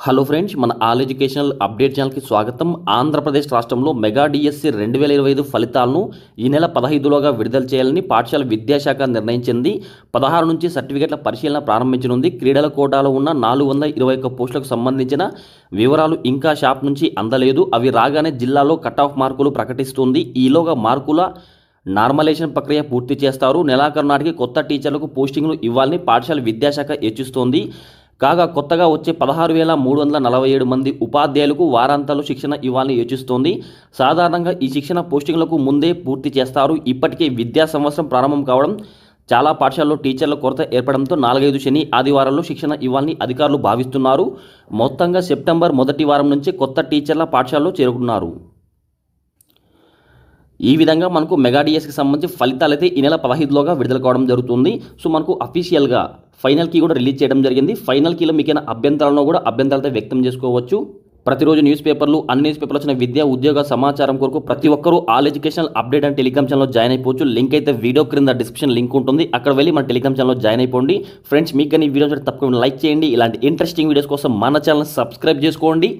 Hello friends, మన all educational update ఛానల్కి స్వాగతం. ఆంధ్రప్రదేశ్ రాష్ట్రంలో మెగా డిఎస్సి 2025 ఫలితాలను ఈ నెల 15లోగా విడుదల చేయాలని పాఠశాల విద్యాశాఖ నిర్ణయించింది. 16 నుంచి సర్టిఫికెట్ల పరిశీలన ప్రారంభించనుంది. క్రీడల కోటాలో ఉన్న 421 పోస్టులకు సంబంధించిన వివరాలు ఇంకా షాప్ నుంచి అందలేదు. అవి రాగానే జిల్లాలో కట్ ఆఫ్ మార్కులు ప్రకటిస్తుంది. ఈలోగా మార్కుల నార్మలైజేషన్ ప్రక్రియ పూర్తి చేస్తారు. నెలాఖరు నాటికి కొత్త టీచర్లకు పోస్టింగ్లు ఇవ్వాలని పాఠశాల విద్యాశాఖ యోచిస్తోంది. కాగా కొత్తగా వచ్చే 16,347 మంది ఉపాధ్యాయులకు వారాంతాలు శిక్షణ ఇవ్వాలని యోచిస్తోంది. సాధారణంగా ఈ శిక్షణ పోస్టింగ్లకు ముందే పూర్తి చేస్తారు. ఇప్పటికే విద్యా సంవత్సరం ప్రారంభం కావడం చాలా పాఠశాలలో టీచర్ల కొరత ఏర్పడంతో 4-5 శని ఆదివారాల్లో శిక్షణ ఇవ్వాలని అధికారులు భావిస్తున్నారు. మొత్తంగా సెప్టెంబర్ మొదటి వారం నుంచి కొత్త టీచర్ల పాఠశాలలో చేరుకున్నారు. ఈ విధంగా మనకు మెగా డిఎస్కి సంబంధించి ఫలితాలు అయితే ఈ నెల 15లోగా విడుదల కావడం జరుగుతుంది. సో మనకు అఫీషియల్గా ఫైనల్ కీ కూడా రిలీజ్ చేయడం జరిగింది. ఫైనల్ కీలో మీకైనా అభ్యంతరాలను కూడా అభ్యంతరాలతో వ్యక్తం చేసుకోవచ్చు. ప్రతిరోజు న్యూస్ పేపర్లు, అన్ని న్యూస్ పేపర్లు వచ్చిన విద్యా ఉద్యోగ సమాచారం కొరకు ప్రతి ఒక్కరూ all educational update and Telegram ఛానల్లో జాయిన్ అయిపోవచ్చు. లింక్ అయితే వీడియో క్రింద డిస్క్రిప్షన్ లింక్ ఉంటుంది. అక్కడ వెళ్ళి మన టెలిగ్రామ్ ఛానల్లో జాయిన్ అయిపోండి. ఫ్రెండ్స్, మీకు కానీ ఈ వీడియో తప్పకుండా లైక్ చేయండి. ఇలాంటి ఇంట్రెస్టింగ్ వీడియోస్ కోసం మన ఛానల్ సబ్స్క్రైబ్ చేసుకోండి.